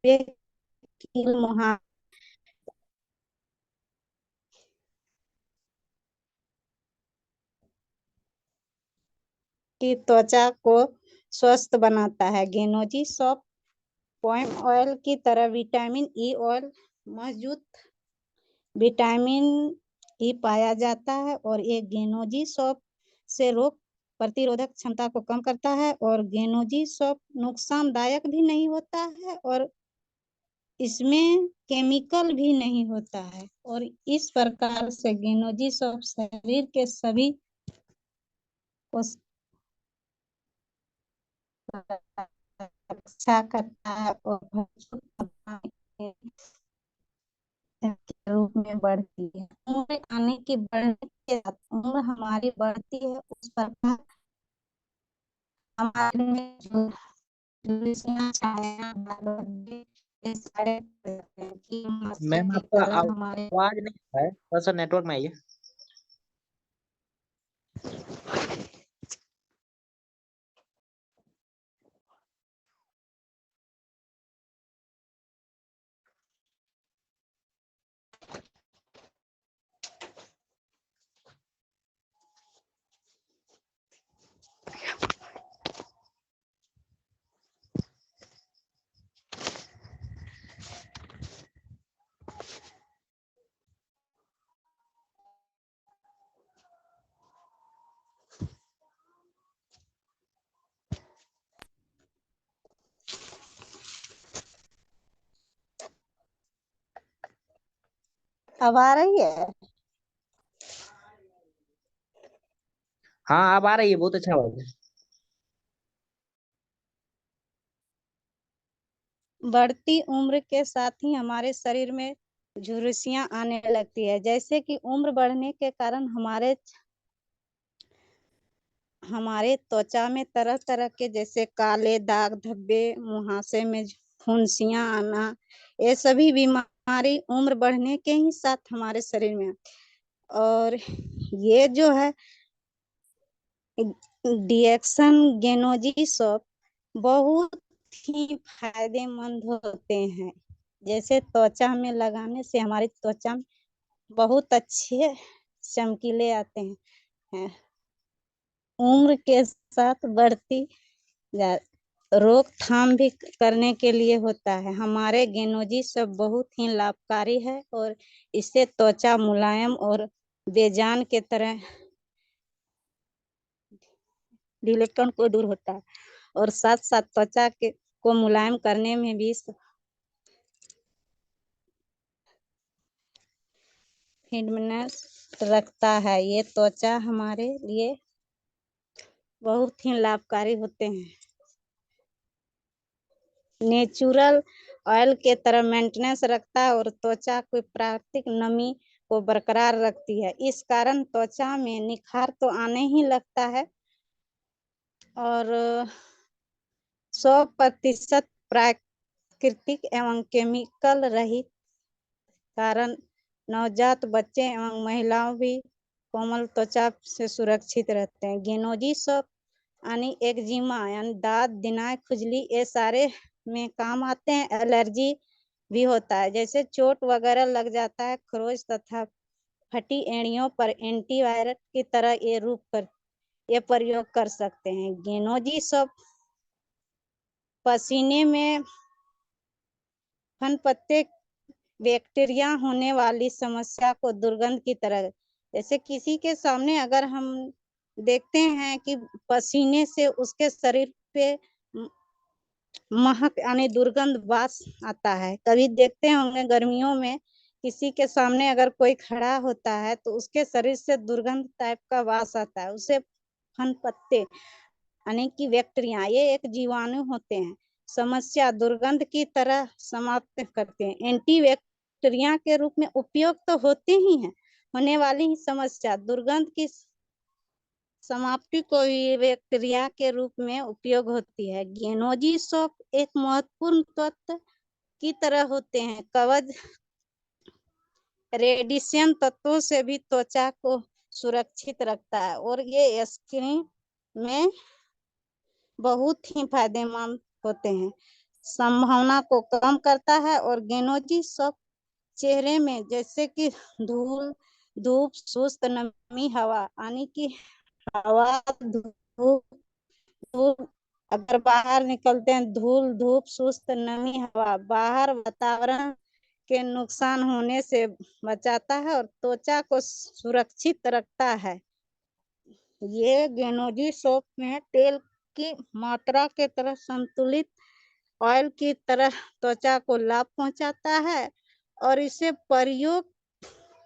मुहा की त्वचा को स्वस्थ बनाता है। गेनोजी सॉफ्ट पॉम ऑयल की तरह विटामिन ई ऑयल मौजूद विटामिन ई पाया जाता है और ये गेनोजी सॉफ्ट से रोग प्रतिरोधक क्षमता को कम करता है और गेनोजी सॉफ्ट नुकसानदायक भी नहीं होता है और इसमें केमिकल भी नहीं होता है और इस प्रकार से गेनोजी सॉफ्ट शरीर के सभी कोशिका रक्षा करता है और भरपूर के रूप में बढ़ती है। उम्र आने की बढ़ने के साथ उम्र हमारी बढ़ती है उस प्रकार हमारे में जो झुर्रियां, छाया, दाग ये सारे की समस्या मैम के आपका कारण हमारे आवाज नहीं आ रहा है, थोड़ा सा नेटवर्क में आइए। अब आ रही है। हाँ, अब आ रही है, बहुत अच्छा आवाज है। बढ़ती उम्र के साथ ही हमारे शरीर में झुर्रियां आने लगती है। जैसे कि उम्र बढ़ने के कारण हमारे त्वचा में तरह तरह के जैसे काले दाग, धब्बे, मुहासे में फुंसियां आना, ये सभी बीमारी उम्र बढ़ने के ही साथ हमारे शरीर में और ये जो है डिएक्सन गेनोजी सॉप बहुत ही फायदेमंद होते हैं। जैसे त्वचा में लगाने से हमारी त्वचा बहुत अच्छे चमकीले आते हैं। उम्र के साथ बढ़ती रोकथाम भी करने के लिए होता है। हमारे गेनोजी सब बहुत ही लाभकारी है और इससे त्वचा मुलायम और बेजान के तरह डिलेक्टन को दूर होता है और साथ साथ त्वचा के को मुलायम करने में भी फिटनेस रखता है। ये त्वचा हमारे लिए बहुत ही लाभकारी होते हैं। नेचुरल ऑयल के तरह मेंटेनेंस रखता है और त्वचा की प्राकृतिक नमी को बरकरार रखती है। इस कारण त्वचा में निखार तो आने ही लगता है और 100% प्राकृतिक एवं केमिकल रहित कारण नवजात बच्चे एवं महिलाओं भी कोमल त्वचा से सुरक्षित रहते हैं। गेनोजी सब यानी एक्जिमा यानी दाद, दिनाय, खुजली ये सारे में काम आते हैं। एलर्जी भी होता है, जैसे चोट वगैरह लग जाता है, खरोच तथा फटी एड़ियों पर एंटीवायरस की तरह ये प्रयोग कर सकते हैं। गेनोजी सब पसीने में फनपत्ते बैक्टीरिया होने वाली समस्या को दुर्गंध की तरह, जैसे किसी के सामने अगर हम देखते हैं कि पसीने से उसके शरीर पे महक यानी दुर्गंध वास आता है। कभी देखते होंगे गर्मियों में किसी के सामने अगर कोई खड़ा होता है तो उसके शरीर से दुर्गंध टाइप का वास आता है। उसे फनपत्ते यानी कि बैक्टीरिया, ये एक जीवाणु होते हैं, समस्या दुर्गंध की तरह समाप्त करते हैं। एंटी बैक्टीरिया के रूप में उपयोग तो होते ही हैं, होने वाली ही समस्या दुर्गंध की समाप्ति को भी बैक्टीरिया के रूप में उपयोग होती है। गेनोजी सोप एक महत्वपूर्ण तत्व की तरह होते हैं, कवच रेडिएशन तत्वों से भी त्वचा को सुरक्षित रखता है और ये स्किन में बहुत ही फायदेमंद होते हैं। संभावना को कम करता है और गेनोजी सब चेहरे में जैसे कि धूल, धूप, सुस्त, नमी, हवा, यानी कि हवा, धूप, धूप, अगर बाहर निकलते हैं, धूल, धूप, सुस्त, नमी, हवा, बाहर वातावरण के नुकसान होने से बचाता है और त्वचा को सुरक्षित रखता है। ये गेनोजी सोप में तेल की मात्रा के तरह संतुलित ऑयल की तरह त्वचा को लाभ पहुंचाता है और इसे प्रयोग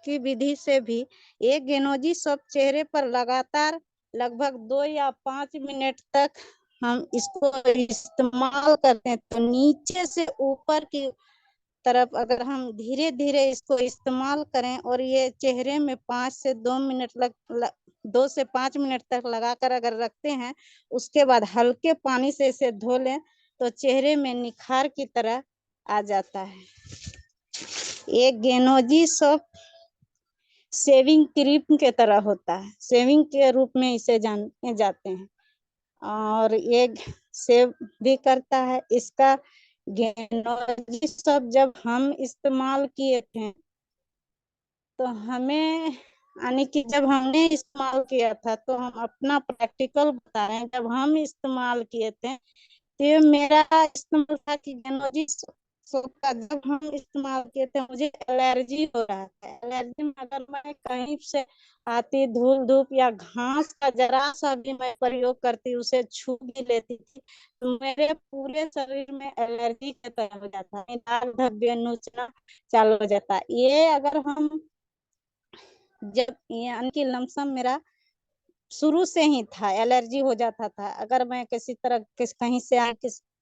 की विधि से भी एक गेनोजी सोप चेहरे पर लगातार लगभग 2 या 5 मिनट तक हम इसको इस्तेमाल करते हैं तो नीचे से ऊपर की तरफ अगर हम धीरे धीरे इसको इस्तेमाल करें और ये चेहरे में 5 से 2 मिनट 2 से 5 मिनट तक लगाकर अगर रखते हैं, उसके बाद हल्के पानी से इसे धो लें तो चेहरे में निखार की तरह आ जाता है। एक गेनोजी सोप शेविंग क्रीम के तरह होता है, शेविंग के रूप में इसे जाने जाते हैं और ये सेव भी करता है। इसका गेनोजी सोप जब हम इस्तेमाल किए थे तो हमें, यानी कि जब हमने इस्तेमाल किया था तो हम अपना प्रैक्टिकल बता रहे हैं, जब हम इस्तेमाल किए थे तो ये मेरा इस्तेमाल था कि गेनोजी सोप का जब हम इस्तेमाल किए थे मुझे एलर्जी हो रहा था। एलर्जी में अगर मैं कहीं से आती धूल धूप या घास का जरा सा भी मैं प्रयोग करती, उसे छू भी लेती थी तो मेरे पूरे शरीर में एलर्जी के तरह हो जाता, दाग धब्बे नोचना चालू हो जाता। ये अगर हम जब यानी कि लमसम मेरा शुरू से ही था, एलर्जी हो जाता था। अगर मैं किसी तरह कहीं से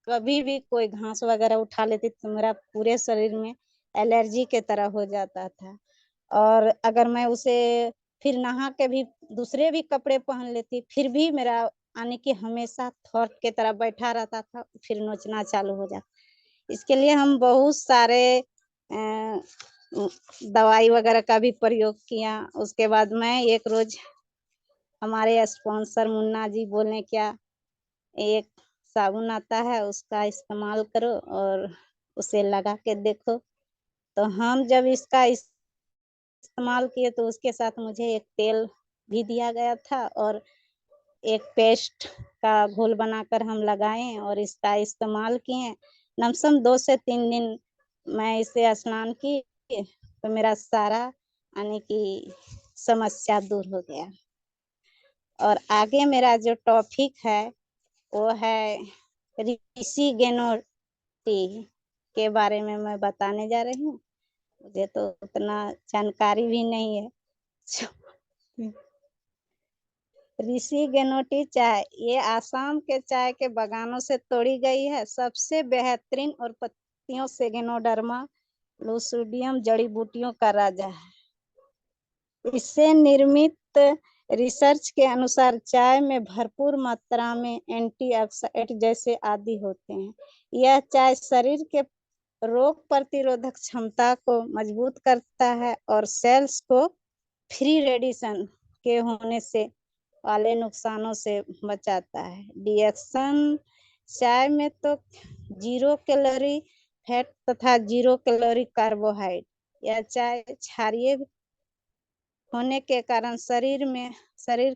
कभी भी कोई घास वगैरह उठा लेती तो मेरा पूरे शरीर में एलर्जी के तरह हो जाता था और अगर मैं उसे फिर नहा के भी दूसरे भी कपड़े पहन लेती फिर भी मेरा यानी कि हमेशा थॉट के तरह बैठा रहता था, फिर नोचना चालू हो जाता। इसके लिए हम बहुत सारे दवाई वगैरह का भी प्रयोग किया। उसके बाद मैं एक रोज हमारे स्पॉन्सर मुन्ना जी बोले क्या एक साबुन आता है उसका इस्तेमाल करो और उसे लगा के देखो। तो हम जब इसका इस्तेमाल किए तो उसके साथ मुझे एक तेल भी दिया गया था और एक पेस्ट का घोल बनाकर हम लगाए और इसका इस्तेमाल किए। लमसम 2 से 3 दिन मैं इसे स्नान की तो मेरा सारा यानी कि समस्या दूर हो गया। और आगे मेरा जो टॉपिक है वो है ऋषि गेनोटी के बारे में मैं बताने जा रही हूँ। मुझे तो उतना जानकारी भी नहीं है। ऋषि गेनोटी चाय ये आसाम के चाय के बागानों से तोड़ी गई है। सबसे बेहतरीन और पत्तियों से गेनोडर्मा लूसिडियम जड़ी बूटियों का राजा है। इससे निर्मित रिसर्च के अनुसार चाय में भरपूर मात्रा में एंटीऑक्सीडेंट जैसे आदि होते हैं। यह चाय शरीर के रोग प्रतिरोधक क्षमता को मजबूत करता है और सेल्स को फ्री रेडिएशन के होने से वाले नुकसानों से बचाता है। डिएक्शन चाय में तो 0 कैलोरी फैट तथा 0 कैलोरी कार्बोहाइड्रेट। यह चाय क्षारीय होने के कारण शरीर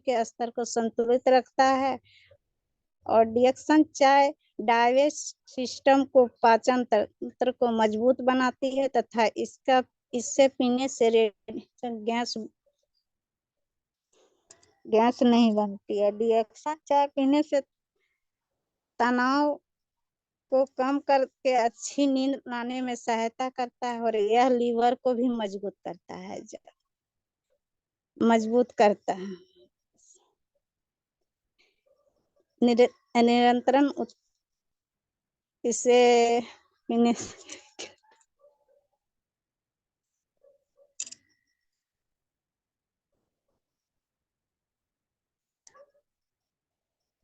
के स्तर को संतुलित रखता है और डिएक्शन चाय डाइजेस्ट सिस्टम को पाचन तंत्र को मजबूत बनाती है तथा इससे पीने से गैस नहीं बनती है। डिएक्शन चाय पीने से तनाव को कम करके अच्छी नींद लाने में सहायता करता है और यह लीवर को भी मजबूत करता है। निरंतर इसे पीने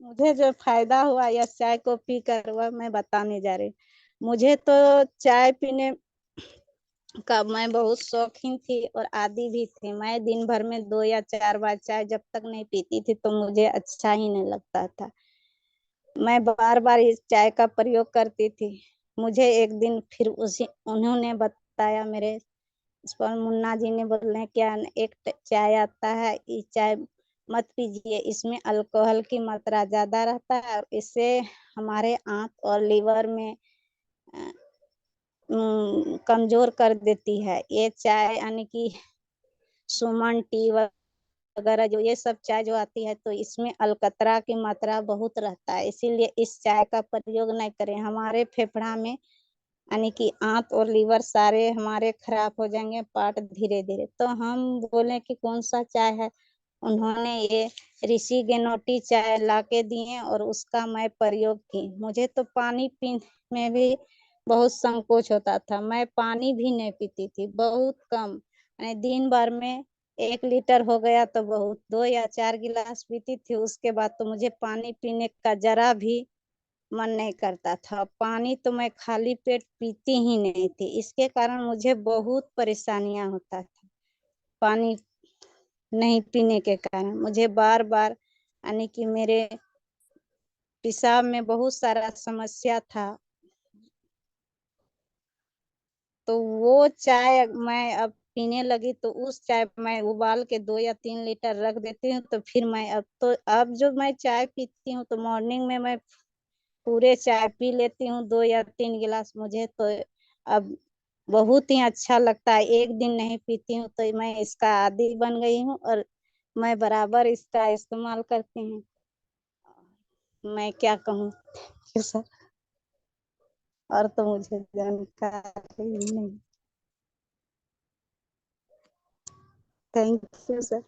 मुझे जो फायदा हुआ यह चाय को पी कर वह मैं बताने जा रही हूँ। मुझे तो चाय पीने का मैं बहुत शौकीन थी और आदी भी थी। मैं दिन भर में 2 या 4 बार चाय जब तक नहीं पीती थी तो मुझे अच्छा ही नहीं लगता था। मैं बार बार इस चाय का प्रयोग करती थी। मुझे एक दिन फिर उसी उन्होंने बताया, मेरे इस पर मुन्ना जी ने बोले क्या एक चाय आता है, ये चाय मत पीजिए, इसमें अल्कोहल की मात्रा ज्यादा रहता है और इससे हमारे आंत और लीवर में कमजोर कर देती है। ये चाय यानी कि सुमन टी वगैरह जो ये सब चाय जो आती है तो इसमें अलकतरा की मात्रा बहुत रहता है, इसीलिए इस चाय का प्रयोग नहीं करें। हमारे फेफड़ा में यानी कि आंत और लीवर सारे हमारे खराब हो जाएंगे पार्ट धीरे धीरे। तो हम बोले कि कौन सा चाय है, उन्होंने ये ऋषि गेनोटी चाय ला के दिए और उसका मैं प्रयोग की। मुझे तो पानी पीने में भी बहुत संकोच होता था, मैं पानी भी नहीं पीती थी, बहुत कम, यानी दिन भर में 1 लीटर हो गया तो बहुत, 2 या 4 गिलास पीती थी, उसके बाद तो मुझे पानी पीने का जरा भी मन नहीं करता था। पानी तो मैं खाली पेट पीती ही नहीं थी, इसके कारण मुझे बहुत परेशानियां होता था। पानी नहीं पीने के कारण मुझे बार बार यानी कि मेरे पेशाब में बहुत सारा समस्या था। तो वो चाय मैं अब पीने लगी तो उस चाय मैं उबाल के 2 या 3 लीटर रख देती हूँ, तो फिर मैं अब जो मैं चाय पीती हूँ तो मॉर्निंग में मैं पूरे चाय पी लेती हूँ, 2 या 3 गिलास। मुझे तो अब बहुत ही अच्छा लगता है, एक दिन नहीं पीती हूँ तो मैं इसका आदी बन गई हूँ और मैं बराबर इसका इस्तेमाल करती हूँ। मैं क्या कहूँ सर, और तो मुझे जानकारी नहीं। Thank you sir.